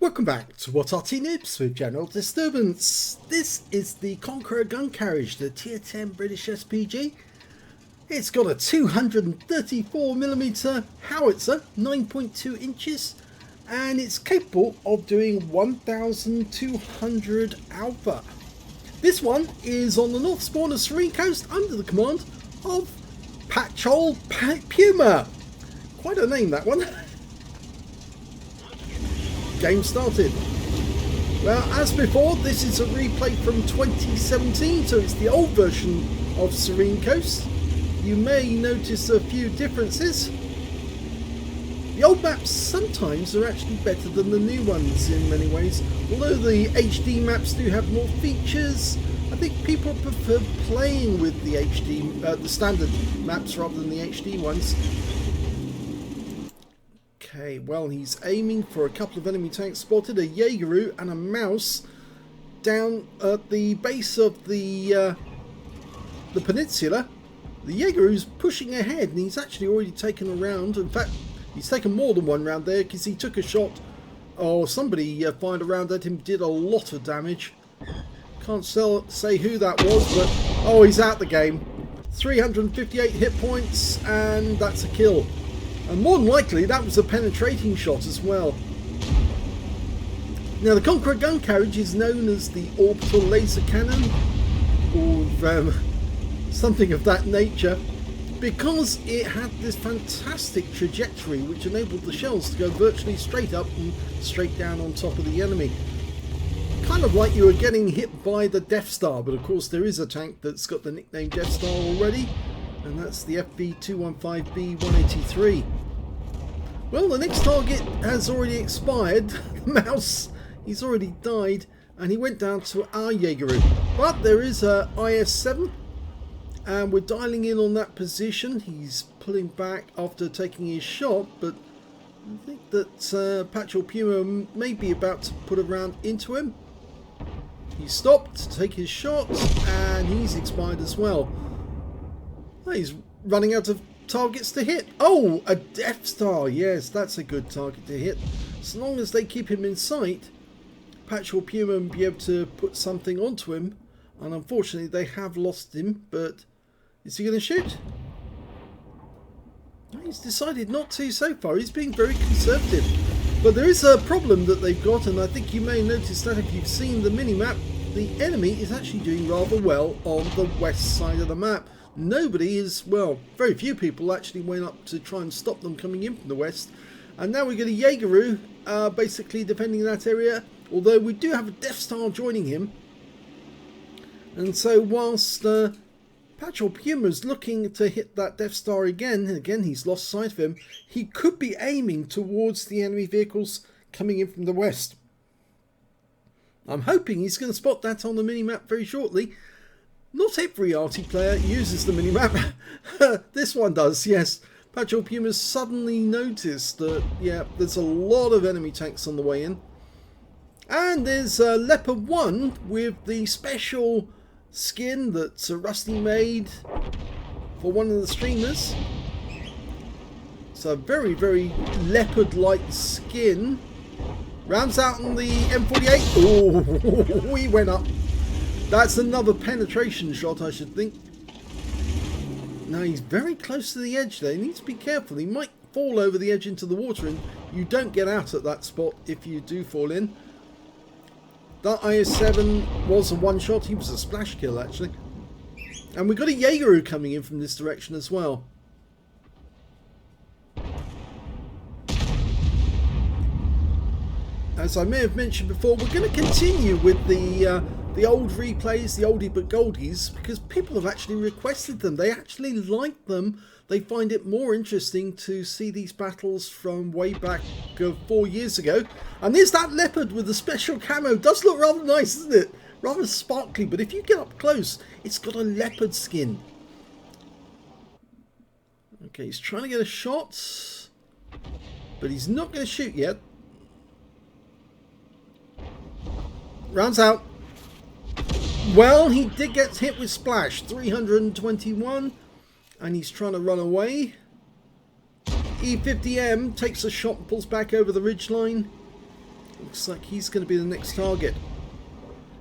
Welcome back to What Arty Noobs with General Disturbance. This is the Conqueror Gun Carriage, the Tier 10 British SPG. It's got a 234mm howitzer, 9.2 inches, and it's capable of doing 1200 alpha. This one is on the north spawn of Serene Coast under the command of pacholpuma. Quite a name, that one. Game started. Well, as before, this is a replay from 2017, so it's the old version of Serene Coast. You may notice a few differences. The old maps sometimes are actually better than the new ones in many ways. Although the HD maps do have more features, I think people prefer playing with the the standard maps rather than the HD ones. Okay, well, he's aiming for a couple of enemy tanks. Spotted a Jaegeru and a mouse down at the base of the peninsula. The Jaegeru's pushing ahead, and he's actually already taken a round. In fact, he's taken more than one round there because he took a shot. Oh, somebody fired a round at him, did a lot of damage. Can't say who that was, but oh, he's out the game. 358 hit points, and that's a kill. And more than likely, that was a penetrating shot as well. Now, the Conqueror Gun Carriage is known as the orbital laser cannon, or something of that nature, because it had this fantastic trajectory which enabled the shells to go virtually straight up and straight down on top of the enemy. Kind of like you were getting hit by the Death Star, but of course there is a tank that's got the nickname Death Star already, and that's the FV215B183. Well, the next target has already expired. The mouse, he's already died, and he went down to our Jaegeru. But there is a IS-7, and we're dialing in on that position. He's pulling back after taking his shot, but I think that pacholpuma may be about to put a round into him. He stopped to take his shot, and he's expired as well. He's running out of targets to hit. Oh, a Death Star. Yes, that's a good target to hit. As long as they keep him in sight, pacholpuma will be able to put something onto him. And unfortunately, they have lost him. But is he going to shoot? He's decided not to so far. He's being very conservative. But there is a problem that they've got, and I think you may notice that if you've seen the mini-map. The enemy is actually doing rather well on the west side of the map. Nobody is, well, very few people actually went up to try and stop them coming in from the west. And now we get a Jaegeru basically defending that area, although we do have a Death Star joining him. And so whilst pacholpuma is looking to hit that Death Star again, and again he's lost sight of him, he could be aiming towards the enemy vehicles coming in from the west. I'm hoping he's going to spot that on the minimap very shortly. Not every Arty player uses the minimap. This one does, yes. Pacholpuma's suddenly noticed that, yeah, there's a lot of enemy tanks on the way in. And there's Leopard 1 with the special skin that Rusty made for one of the streamers. It's a very, very leopard-like skin. Rounds out on the M48. Oh, we went up. That's another penetration shot, I should think. Now he's very close to the edge there. He needs to be careful. He might fall over the edge into the water, and you don't get out at that spot if you do fall in. That IS-7 was a one shot. He was a splash kill, actually. And we've got a Jaegeru coming in from this direction as well. As I may have mentioned before, we're going to continue with the old replays, the oldie but goldies, because people have actually requested them. They actually like them. They find it more interesting to see these battles from way back 4 years ago. And there's that leopard with the special camo. Does look rather nice, doesn't it? Rather sparkly, but if you get up close, it's got a leopard skin. Okay, he's trying to get a shot, but he's not going to shoot yet. Rounds out. Well, he did get hit with splash. 321. And he's trying to run away. E50M takes a shot and pulls back over the ridgeline. Looks like he's going to be the next target.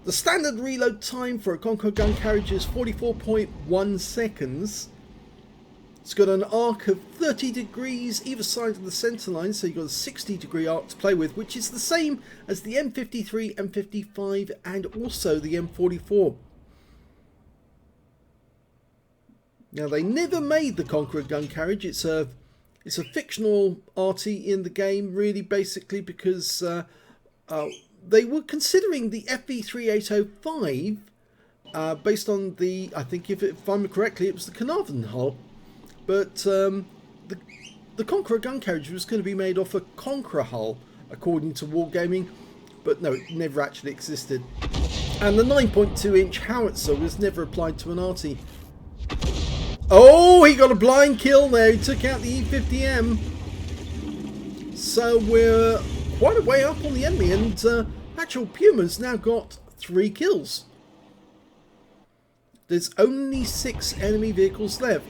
The standard reload time for a Conqueror Gun Carriage is 44.1 seconds. It's got an arc of 30 degrees either side of the centre line, so you've got a 60-degree arc to play with, which is the same as the M53, M55 and also the M44. Now, they never made the Conqueror Gun Carriage. It's a fictional Arty in the game, really, basically, because they were considering the FV3805 based on the, I think if I remember correctly, it was the Carnarvon hull. But the Conqueror Gun Carriage was going to be made off a Conqueror hull, according to Wargaming, but no, it never actually existed. And the 9.2-inch howitzer was never applied to an Arty. Oh, he got a blind kill there. He took out the E50M. So we're quite a way up on the enemy, and pacholpuma's now got 3 kills. There's only 6 enemy vehicles left.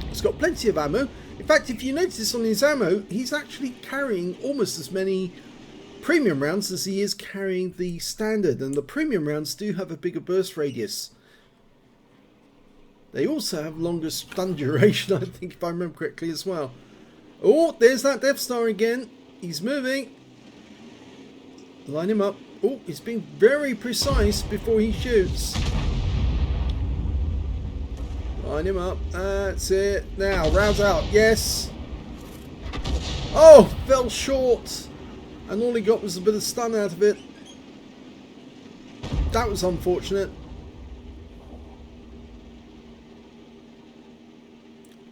He's got plenty of ammo. In fact, if you notice on his ammo, he's actually carrying almost as many premium rounds as he is carrying the standard, and the premium rounds do have a bigger burst radius. They also have longer stun duration, I think, if I remember correctly as well. Oh, there's that Death Star again. He's moving. Line him up. Oh, he's being very precise before he shoots. Line him up. That's it. Now, rouse out. Yes. Oh, fell short. And all he got was a bit of stun out of it. That was unfortunate.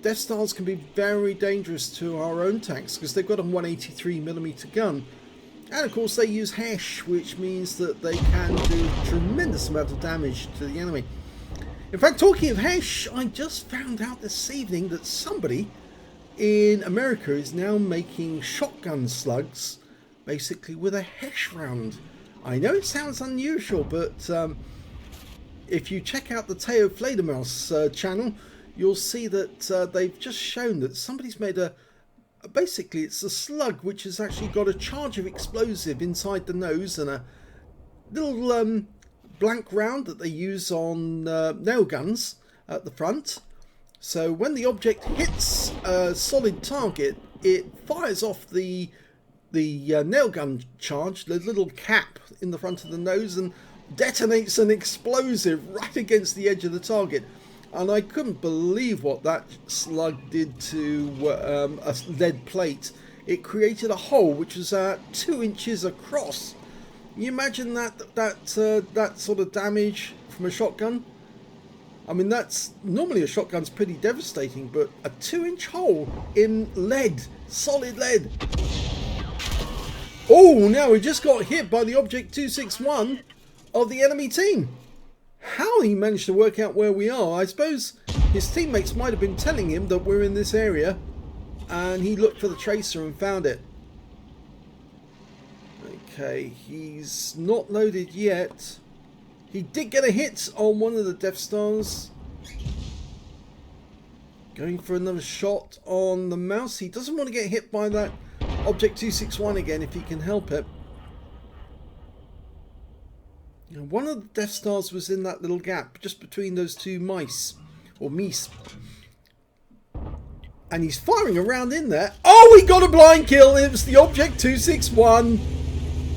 Death Stars can be very dangerous to our own tanks because they've got a 183mm gun. And of course they use HESH, which means that they can do a tremendous amount of damage to the enemy. In fact, talking of HESH, I just found out this evening that somebody in America is now making shotgun slugs, basically with a HESH round. I know it sounds unusual, but if you check out the Teo Fledermaus channel, you'll see that they've just shown that somebody's made basically it's a slug which has actually got a charge of explosive inside the nose and a little blank round that they use on nail guns at the front. So when the object hits a solid target, it fires off the nail gun charge, the little cap in the front of the nose, and detonates an explosive right against the edge of the target. And I couldn't believe what that slug did to a lead plate. It created a hole which was 2 inches across. Can you imagine that sort of damage from a shotgun? I mean, that's normally a shotgun's pretty devastating, but a 2-inch hole in lead, solid lead. Oh, now we just got hit by the Object 261 of the enemy team. How he managed to work out where we are, I suppose his teammates might have been telling him that we're in this area, and he looked for the tracer and found it. Okay, he's not loaded yet. He did get a hit on one of the Death Stars. Going for another shot on the mouse. He doesn't want to get hit by that Object 261 again if he can help it. One of the Death Stars was in that little gap just between those two mice, or meese. And he's firing around in there. Oh, he got a blind kill. It was the Object 261.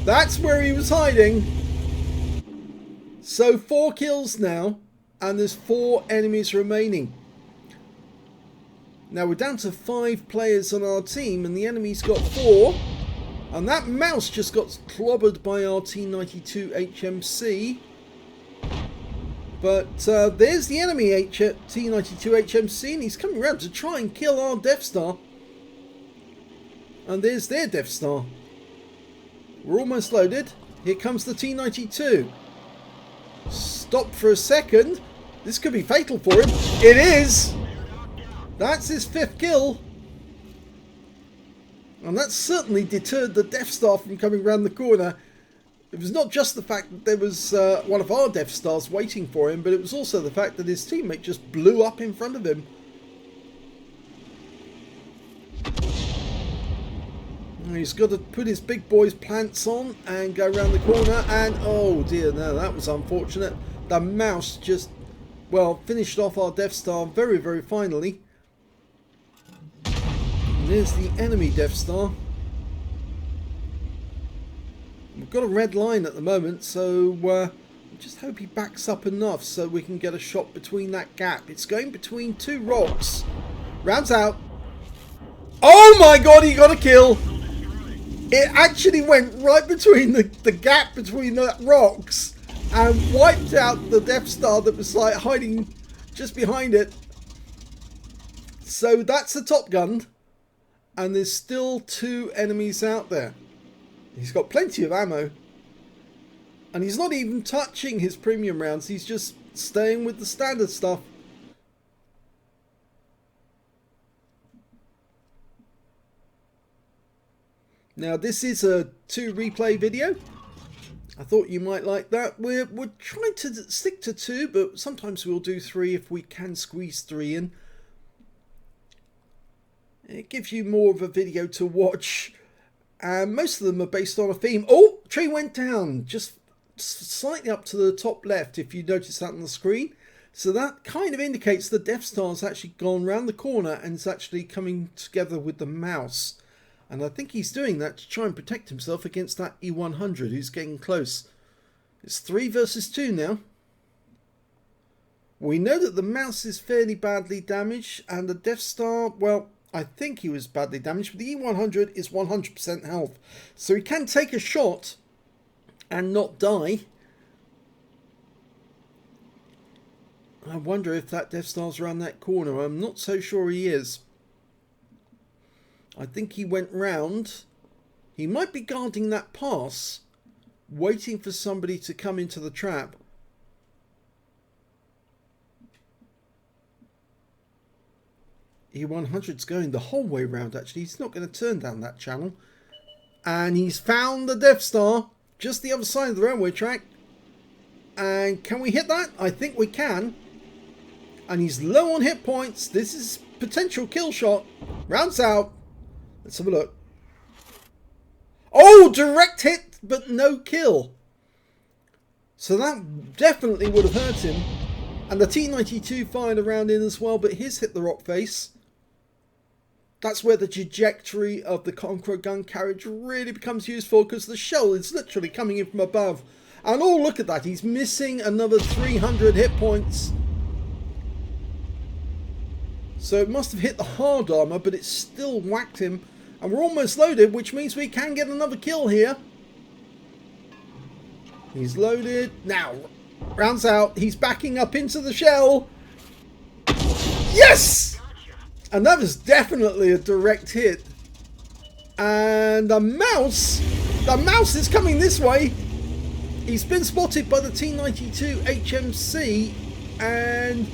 That's where he was hiding. So 4 kills now, and there's 4 enemies remaining. Now we're down to 5 players on our team, and the enemy's got 4. And that mouse just got clobbered by our T92 HMC. But there's the enemy T92 HMC, and he's coming around to try and kill our Death Star. And there's their Death Star. We're almost loaded. Here comes the T92. Stop for a second. This could be fatal for him. It is! That's his 5th kill. And that certainly deterred the Death Star from coming round the corner. It was not just the fact that there was one of our Death Stars waiting for him, but it was also the fact that his teammate just blew up in front of him. He's got to put his big boy's plants on and go around the corner, and oh dear, no, that was unfortunate. The mouse just, well, finished off our Death Star very, very finally. And there's the enemy Death Star. We've got a red line at the moment, so just hope he backs up enough so we can get a shot between that gap. It's going between two rocks. Rounds out. Oh my god, he got a kill! It actually went right between the gap between the rocks and wiped out the Death Star that was like hiding just behind it. So that's the Top Gun, and there's still two enemies out there. He's got plenty of ammo, and he's not even touching his premium rounds, he's just staying with the standard stuff. Now this is a 2 replay video. I thought you might like that. We're trying to stick to 2, but sometimes we'll do 3 if we can squeeze 3 in. It gives you more of a video to watch, and most of them are based on a theme. Oh, tree went down just slightly up to the top left, if you notice that on the screen. So that kind of indicates the Death Star's actually gone round the corner and it's actually coming together with the mouse. And I think he's doing that to try and protect himself against that E100 who's getting close. It's 3 versus 2 now. We know that the mouse is fairly badly damaged, and the Death Star, well, I think he was badly damaged, but the E100 is 100% health. So he can take a shot and not die. I wonder if that Death Star's around that corner. I'm not so sure he is. I think he went round. He might be guarding that pass, waiting for somebody to come into the trap. E100's going the whole way round, actually. He's not going to turn down that channel. And he's found the Death Star, just the other side of the railway track. And can we hit that? I think we can. And he's low on hit points. This is potential kill shot. Rounds out. Let's have a look. Oh, direct hit, but no kill. So that definitely would have hurt him. And the T-92 fired around in as well, but his hit the rock face. That's where the trajectory of the Conqueror Gun Carriage really becomes useful, because the shell is literally coming in from above. And oh, look at that. He's missing another 300 hit points. So it must have hit the hard armor, but it still whacked him. And we're almost loaded, which means we can get another kill here. He's loaded. Now, rounds out. He's backing up into the shell. Yes! And that was definitely a direct hit. And the mouse is coming this way. He's been spotted by the T-92 HMC, and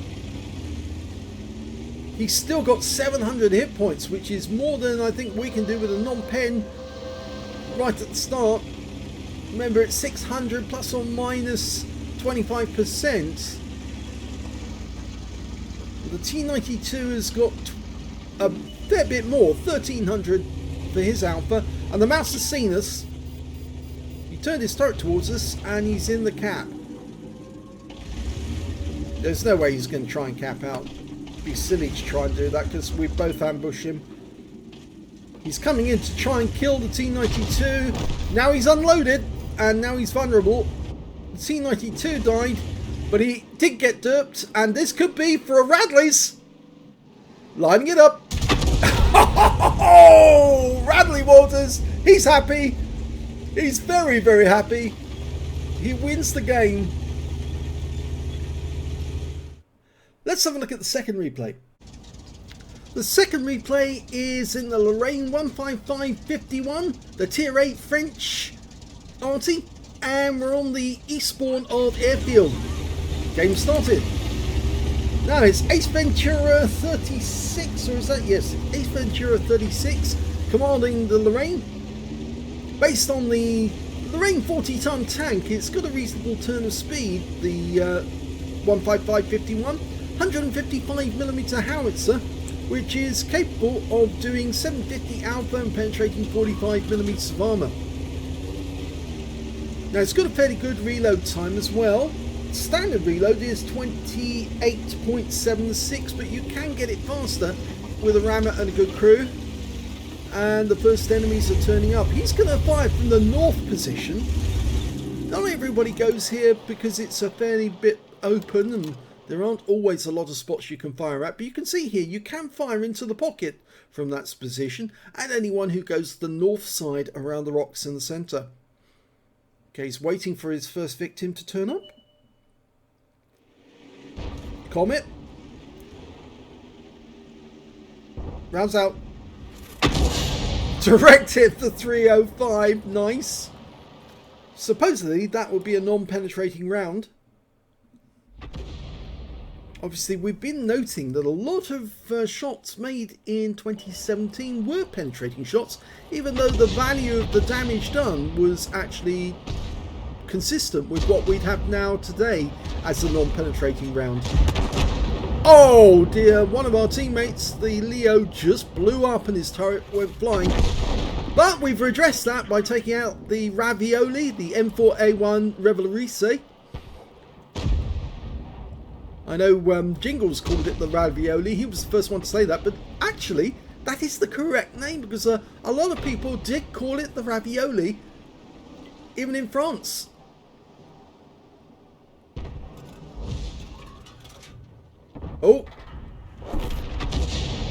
he's still got 700 hit points, which is more than I think we can do with a non-pen right at the start. Remember, it's 600 plus or minus 25%. The T-92 has got a fair bit more, 1300 for his alpha, and the mouse has seen us. He turned his turret towards us, and he's in the cap. There's no way he's going to try and cap out. It'd be silly to try and do that, because we both ambush him. He's coming in to try and kill the T-92. Now he's unloaded, and now he's vulnerable. The T-92 died, but he did get derped, and this could be for a Radley's. Lining it up. Oh, Radley Walters, he's happy. He's very, very happy. He wins the game. Let's have a look at the second replay. The second replay is in the Lorraine 15551, the Tier 8 French Arty, and we're on the eastbourne of Airfield. Game started. Now it's AceVentura36, or is that? Yes, AceVentura36 commanding the Lorraine. Based on the Lorraine 40-ton tank, it's got a reasonable turn of speed, the 15551. 155mm howitzer, which is capable of doing 750 alpha and penetrating 45mm of armour. Now it's got a fairly good reload time as well. Standard reload is 28.76, but you can get it faster with a rammer and a good crew. And the first enemies are turning up. He's going to fire from the north position. Not everybody goes here because it's a fairly bit open and there aren't always a lot of spots you can fire at. But you can see here, you can fire into the pocket from that position at anyone who goes to the north side around the rocks in the centre. Okay, he's waiting for his first victim to turn up. Comet. Rounds out. Direct hit for 305. Nice. Supposedly that would be a non-penetrating round. Obviously we've been noting that a lot of shots made in 2017 were penetrating shots, even though the value of the damage done was actually consistent with what we'd have now today as a non-penetrating round. Oh dear, one of our teammates, the Leo, just blew up and his turret went flying. But we've redressed that by taking out the Ravioli, the M4A1 Revolurise. I know Jingles called it the Ravioli, he was the first one to say that, but actually that is the correct name because a lot of people did call it the Ravioli, even in France. Oh,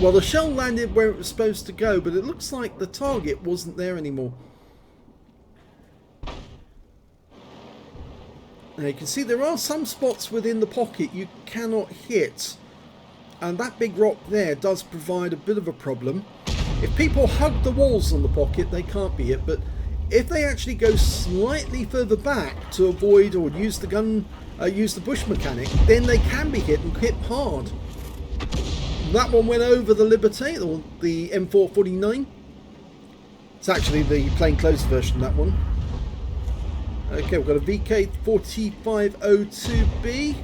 well, the shell landed where it was supposed to go, but it looks like the target wasn't there anymore. Now you can see there are some spots within the pocket you cannot hit, and that big rock there does provide a bit of a problem. If people hug the walls on the pocket, they can't be hit, but if they actually go slightly further back to avoid or use the gun, use the bush mechanic, then they can be hit and hit hard. That one went over the Liberté, or the M449. It's actually the plainclothes version of that one. Okay, we've got a VK4502B.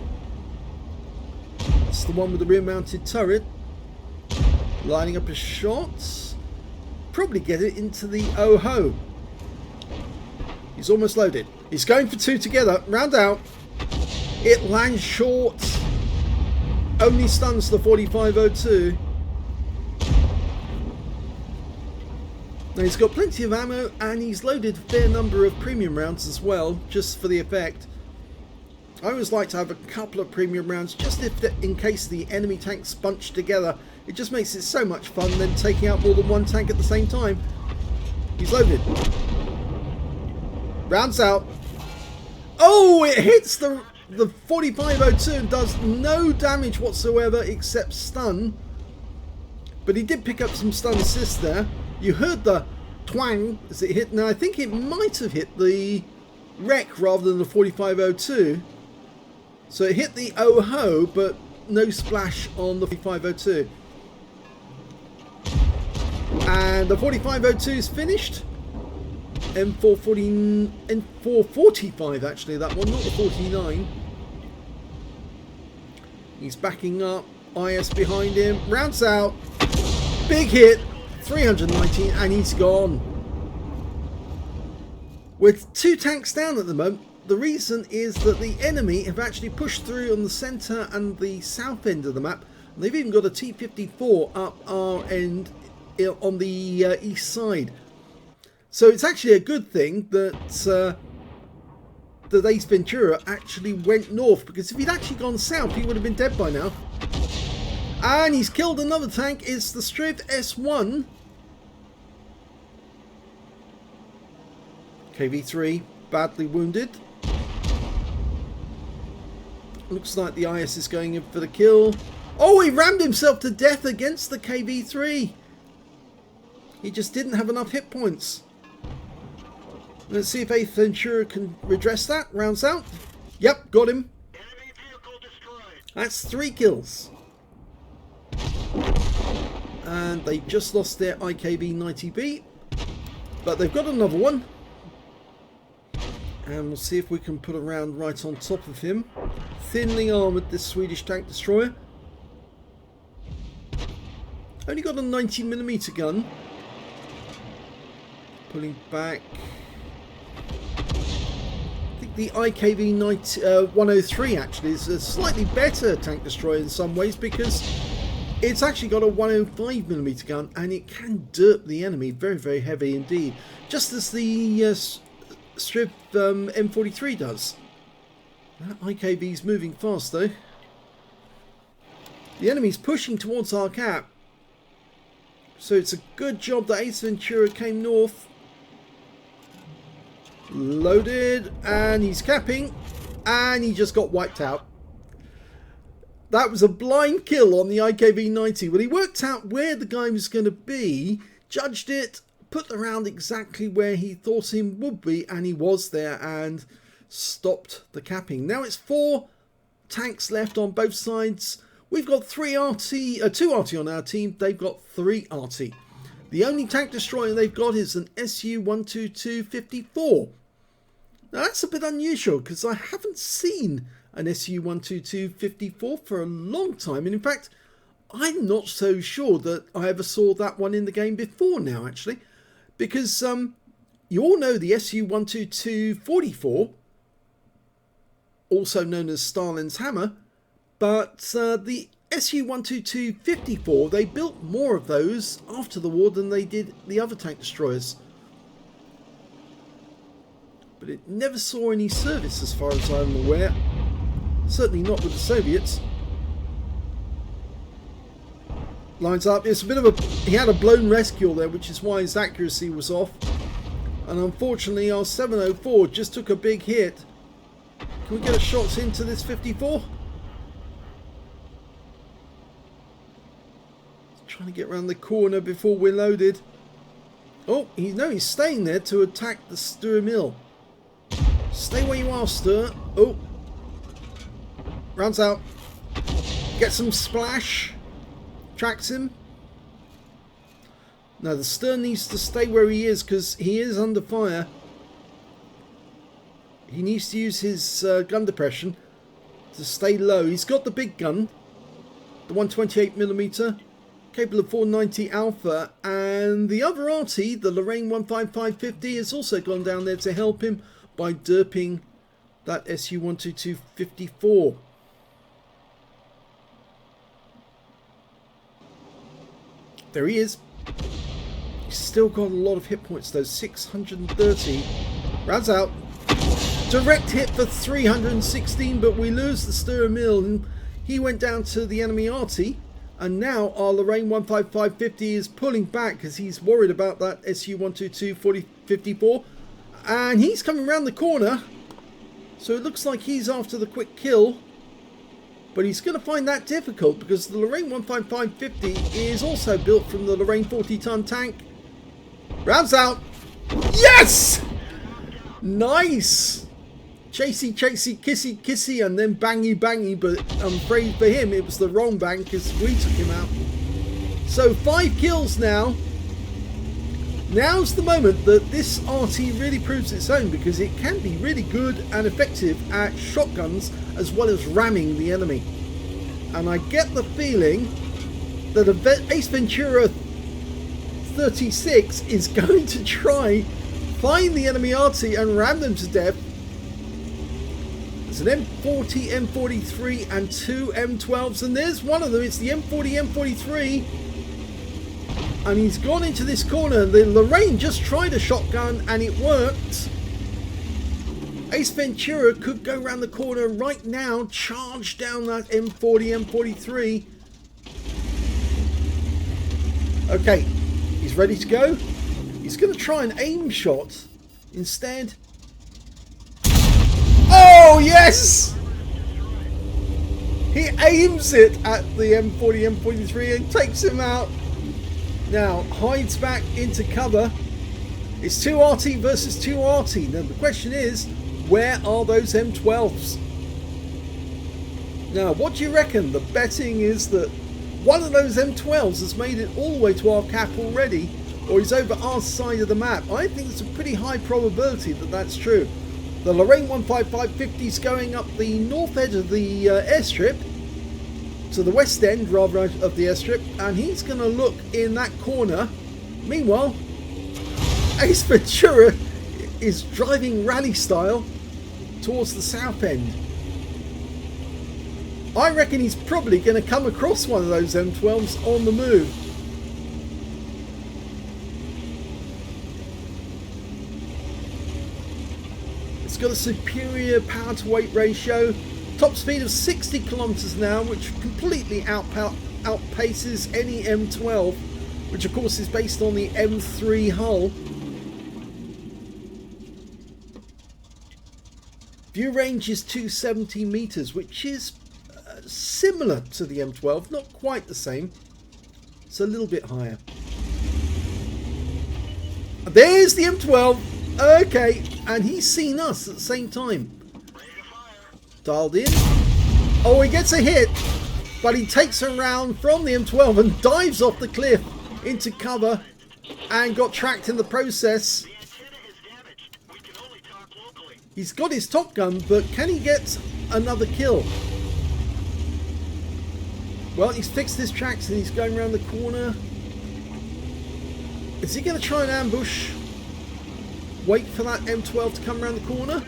That's the one with the rear-mounted turret. Lining up his shots. Probably get it into the OHO. He's almost loaded. He's going for two together. Round out. It lands short. Only stuns the 4502. Now he's got plenty of ammo and he's loaded a fair number of premium rounds as well, just for the effect. I always like to have a couple of premium rounds just in case the enemy tanks bunch together. It just makes it so much fun than taking out more than one tank at the same time. He's loaded. Rounds out. Oh, it hits the 4502 and does no damage whatsoever except stun. But he did pick up some stun assist there. You heard the twang as it hit. Now I think it might have hit the wreck rather than the 4502. So it hit the OHO, but no splash on the 4502. And the 4502 is finished. M445 actually, that one, not the 49. He's backing up. IS behind him. Rounds out. Big hit. 319 and he's gone. With two tanks down at the moment, the reason is that the enemy have actually pushed through on the centre and the south end of the map. And they've even got a T-54 up our end on the east side. So it's actually a good thing that that AceVentura actually went north, because if he'd actually gone south he would have been dead by now. And he's killed another tank. It's the Striv S1. KV3 badly wounded. Looks like the IS is going in for the kill. Oh, he rammed himself to death against the KV3. He just didn't have enough hit points. Let's see if AceVentura can redress that. Rounds out. Yep, got him. That's 3 kills. And they just lost their IKB-90B. But they've got another one. And we'll see if we can put a round right on top of him. Thinly armoured, this Swedish tank destroyer. Only got a 90mm gun. Pulling back. I think the IKV 103 actually is a slightly better tank destroyer in some ways, because it's actually got a 105mm gun and it can derp the enemy very, very heavy indeed. Just as the Strip M43 does. That IKV's moving fast though. The enemy's pushing towards our cap. So it's a good job that AceVentura came north. Loaded, and he's capping, and he just got wiped out. That was a blind kill on the IKV-90. Well, he worked out where the guy was going to be, judged it, put the round exactly where he thought him would be, and he was there and stopped the capping. Now it's 4 tanks left on both sides. We've got 2 Arty on our team. They've got 3 Arty. The only tank destroyer they've got is an SU-122-54. Now that's a bit unusual, because I haven't seen an SU-122-54 for a long time. And in fact, I'm not so sure that I ever saw that one in the game before now, actually. Because you all know the SU-122-44, also known as Stalin's Hammer. But the SU-122-54, they built more of those after the war than they did the other tank destroyers. But it never saw any service as far as I'm aware. Certainly not with the Soviets. Lines up. It's a bit of a... He had a blown rescue there, which is why his accuracy was off. And unfortunately our 704 just took a big hit. Can we get a shot into this 54? Trying to get around the corner before we're loaded. Oh, he's staying there to attack the Stur Mill. Stay where you are, Stur. Oh. Rounds out. Get some splash. Tracks him. Now the Stur needs to stay where he is, because he is under fire. He needs to use his gun depression to stay low. He's got the big gun. The 128mm. Capable of 490 alpha, and the other Arty, the Lorraine 15550, has also gone down there to help him by derping that SU-122-54. There he is. He's still got a lot of hit points though, 630. Rounds out. Direct hit for 316, but we lose the Stur Mill, and he went down to the enemy Arty. And now our Lorraine 15550 is pulling back because he's worried about that SU-122-54. And he's coming around the corner. So it looks like he's after the quick kill. But he's going to find that difficult because the Lorraine 15550 is also built from the Lorraine 40-ton tank. Rounds out. Yes! Nice! Chasey, chasey, kissy, kissy, and then bangy, bangy, but I'm afraid for him it was the wrong bang because we took him out. So 5 kills now. Now's the moment that this Arty really proves its own, because it can be really good and effective at shotguns as well as ramming the enemy. And I get the feeling that AceVentura36 is going to try find the enemy Arty and ram them to death. It's an M40, M43 and 2 M12s, and there's one of them. It's the M40, M43, and he's gone into this corner. The Lorraine just tried a shotgun and it worked. AceVentura could go around the corner right now, charge down that M40, M43. Okay, he's ready to go. He's going to try an aim shot instead. Oh, yes! He aims it at the M40, M43 and takes him out. Now, hides back into cover. It's 2 Arty versus 2 Arty. Now, the question is, where are those M12s? Now, what do you reckon? The betting is that one of those M12s has made it all the way to our cap already, or is over our side of the map. I think it's a pretty high probability that that's true. The Lorraine 15550 is going up the north edge of the airstrip. to the west end rather of the airstrip, and he's going to look in that corner. Meanwhile, AceVentura is driving rally style towards the south end. I reckon he's probably going to come across one of those M12s on the move. It's got a superior power to weight ratio, top speed of 60 kilometers an hour, which completely outpaces any M12, which of course is based on the M3 hull. View range is 270 meters, which is similar to the M12, not quite the same. It's a little bit higher. There's the M12. Okay, and he's seen us at the same time. Dialed in. Oh, he gets a hit, but he takes a round from the M12 and dives off the cliff into cover and got tracked in the process. He's got his top gun, but can he get another kill? Well, he's fixed his tracks and he's going around the corner. Is he going to try and ambush? Wait for that M12 to come around the corner?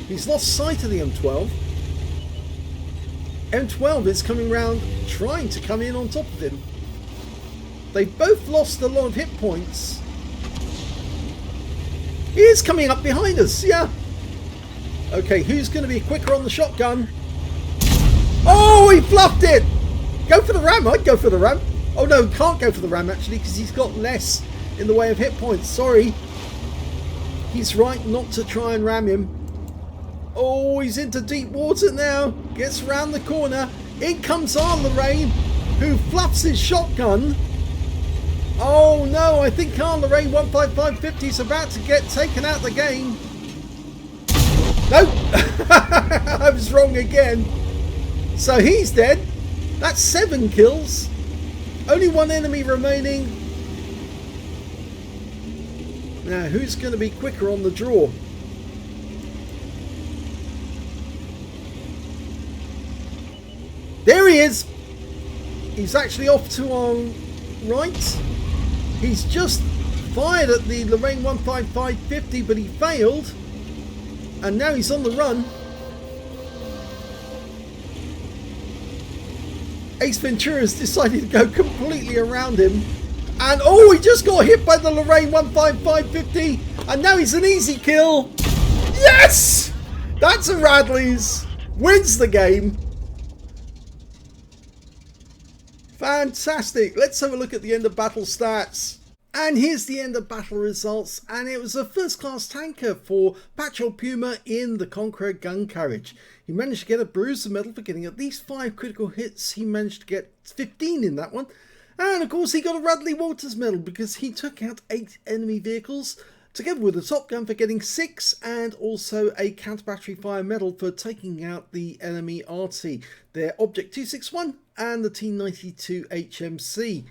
He's lost sight of the M12. M12 is coming round, trying to come in on top of him. They've both lost a lot of hit points. He is coming up behind us, yeah. Okay, who's going to be quicker on the shotgun? Oh, he fluffed it! Go for the ram, I'd go for the ram. Oh no, can't go for the ram actually, because he's got less in the way of hit points. Sorry. He's right not to try and ram him. Oh, he's into deep water now. Gets around the corner. In comes our Lorraine, who fluffs his shotgun. Oh no, I think our Lorraine 15550 is about to get taken out of the game. No! I was wrong again. So he's dead. That's 7 kills. Only 1 enemy remaining. Now, who's going to be quicker on the draw? There he is. He's actually off to our right. He's just fired at the Lorraine 15550, but he failed. And now he's on the run. AceVentura has decided to go completely around him. And oh, he just got hit by the Lorraine 15550. And now he's an easy kill. Yes! That's a Radley's. Wins the game. Fantastic. Let's have a look at the end of battle stats. And here's the end of battle results, and it was a first class tanker for pacholpuma in the Conqueror Gun Carriage. He managed to get a bruiser medal for getting at least 5 critical hits. He managed to get 15 in that one. And of course he got a Radley Walters medal because he took out 8 enemy vehicles, together with a top gun for getting 6, and also a counter battery fire medal for taking out the enemy Arty, their Object 261 and the T92 HMC.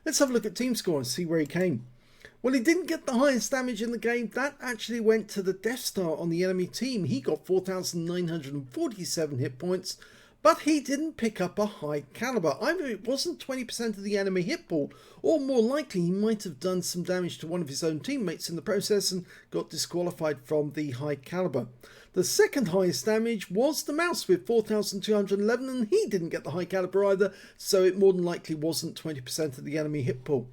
Let's have a look at team score and see where he came. Well, he didn't get the highest damage in the game. That actually went to the Death Star on the enemy team. He got 4,947 hit points, but he didn't pick up a high caliber. Either it wasn't 20% of the enemy hit pool, or more likely he might have done some damage to one of his own teammates in the process and got disqualified from the high caliber. The second highest damage was the mouse with 4,211, and he didn't get the high caliber either, so it more than likely wasn't 20% of the enemy hit pool.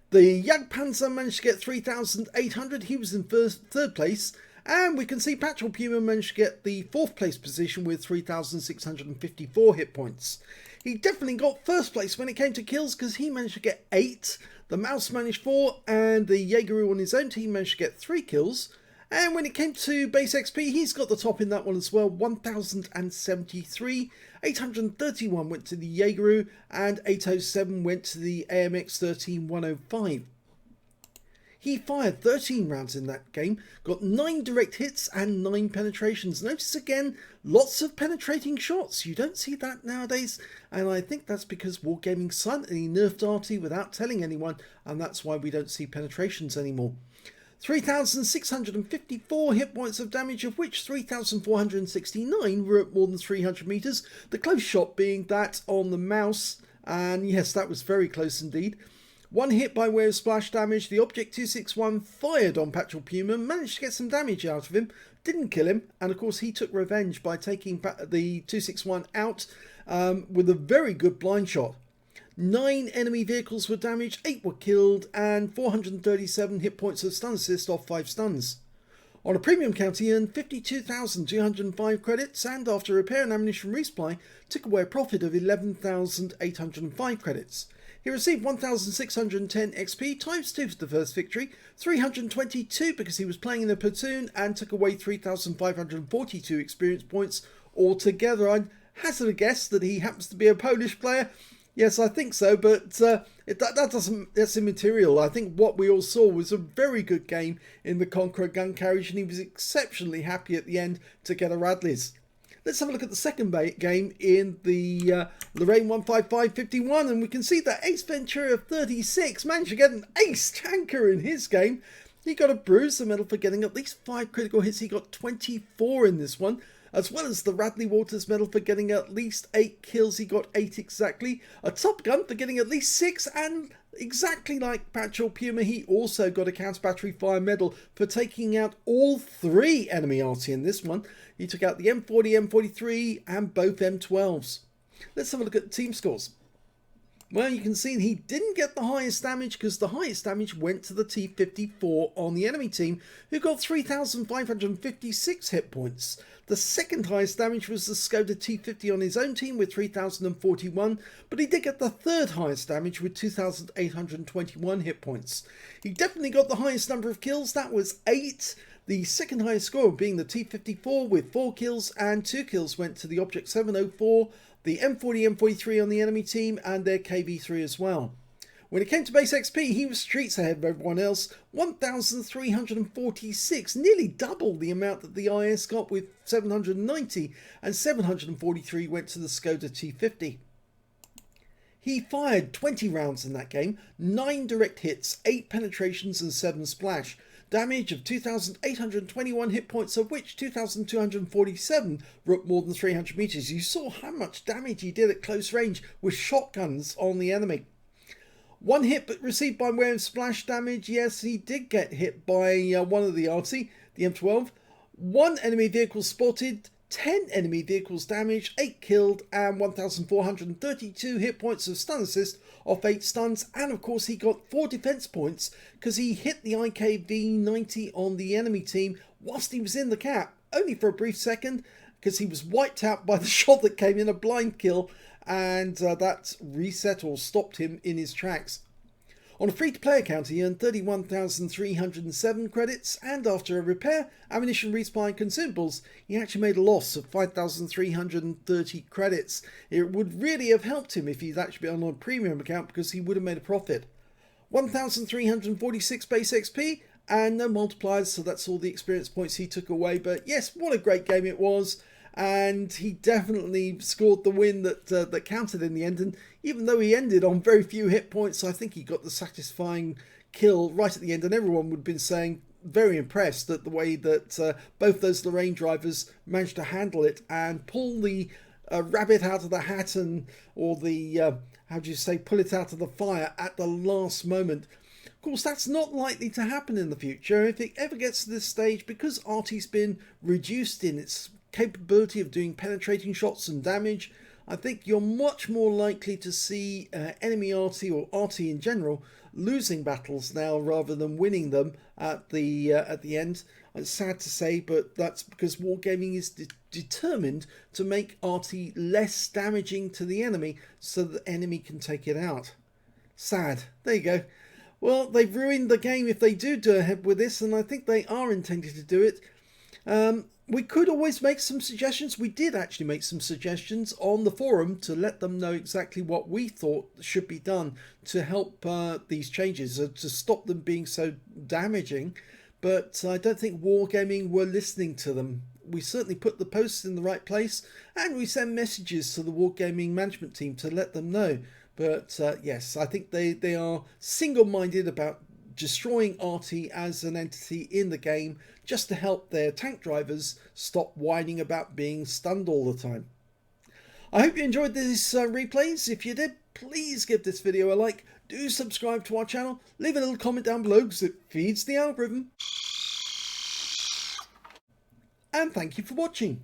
The Jagdpanzer managed to get 3,800, he was in third place, and we can see pacholpuma managed to get the 4th place position with 3,654 hit points. He definitely got first place when it came to kills because he managed to get 8, the mouse managed 4, and the Jaegeru on his own team managed to get 3 kills. And when it came to base XP, he's got the top in that one as well, 1,073. 831 went to the Jaegeru, and 807 went to the AMX 13105. He fired 13 rounds in that game, got 9 direct hits and 9 penetrations. Notice again, lots of penetrating shots. You don't see that nowadays, and I think that's because Wargaming silently nerfed Arty without telling anyone, and that's why we don't see penetrations anymore. 3,654 hit points of damage, of which 3,469 were at more than 300 meters. The close shot being that on the mouse, and yes, that was very close indeed. One hit by way of splash damage. The Object 261 fired on pacholpuma, managed to get some damage out of him, didn't kill him, and of course he took revenge by taking the 261 out with a very good blind shot. 9 enemy vehicles were damaged, 8 were killed, and 437 hit points of stun assist off 5 stuns. On a premium count, he earned 52,205 credits, and after repair and ammunition resupply, took away a profit of 11,805 credits. He received 1,610 XP times 2 for the first victory, 322 because he was playing in a platoon, and took away 3,542 experience points altogether. I'd hazard a guess that he happens to be a Polish player. Yes, I think so, but that's immaterial. I think what we all saw was a very good game in the Conqueror Gun Carriage, and he was exceptionally happy at the end to get a Radleys. Let's have a look at the second game in the Lorraine 15551, and we can see that AceVentura36 managed to get an ace tanker in his game. He got a bruise, the medal for getting at least 5 critical hits. He got 24 in this one, as well as the Radley Waters medal for getting at least 8 kills. He got 8 exactly. A Top Gun for getting at least 6, and exactly like pacholpuma, he also got a counter battery fire medal for taking out all 3 enemy Arty in this one. He took out the M40, M43 and both M12s. Let's have a look at the team scores. Well, you can see he didn't get the highest damage because the highest damage went to the T-54 on the enemy team, who got 3,556 hit points. The second highest damage was the Skoda T-50 on his own team with 3,041, but he did get the third highest damage with 2,821 hit points. He definitely got the highest number of kills, that was 8. The second highest score being the T-54 with 4 kills, and 2 kills went to the Object 704, the M40, M43 on the enemy team, and their KV3 as well. When it came to base XP, he was streets ahead of everyone else, 1,346, nearly double the amount that the IS got with 790, and 743 went to the Skoda T50. He fired 20 rounds in that game, 9 direct hits, 8 penetrations and 7 splash. Damage of 2,821 hit points, of which 2,247 were up more than 300 meters. You saw how much damage he did at close range with shotguns on the enemy. 1 hit but received by way of splash damage. Yes, he did get hit by one of the Arty, the M12. 1 enemy vehicle spotted, 10 enemy vehicles damaged, 8 killed, and 1,432 hit points of stun assist off 8 stuns. And of course he got 4 defense points because he hit the IKV-90 on the enemy team whilst he was in the cap, only for a brief second because he was wiped out by the shot that came in, a blind kill, and that reset or stopped him in his tracks. On a free-to-play account, he earned 31,307 credits, and after a repair, ammunition resupply and consumables, he actually made a loss of 5,330 credits. It would really have helped him if he'd actually been on a premium account because he would have made a profit. 1,346 base XP, and no multipliers, so that's all the experience points he took away. But yes, what a great game it was. And he definitely scored the win that counted in the end. And even though he ended on very few hit points, I think he got the satisfying kill right at the end. And everyone would have been saying, very impressed at the way that both those Lorraine drivers managed to handle it and pull the rabbit out of the hat, or the, how do you say, pull it out of the fire at the last moment. Of course, that's not likely to happen in the future. If it ever gets to this stage, because Arty's been reduced in its capability of doing penetrating shots and damage, I think you're much more likely to see enemy Arty, or Arty in general, losing battles now rather than winning them at the end. It's sad to say, but that's because wargaming is determined to make Arty less damaging to the enemy so the enemy can take it out. Sad. There you go. Well, they've ruined the game if they do ahead with this, and I think they are intending to do it. We could always make some suggestions. We did actually make some suggestions on the forum to let them know exactly what we thought should be done to help these changes, to stop them being so damaging. But I don't think Wargaming were listening to them. We certainly put the posts in the right place, and we send messages to the Wargaming management team to let them know. But yes, I think they are single-minded about destroying Arty as an entity in the game just to help their tank drivers stop whining about being stunned all the time. I hope you enjoyed these replays. If you did, please give this video a like, do subscribe to our channel, leave a little comment down below because it feeds the algorithm. And thank you for watching.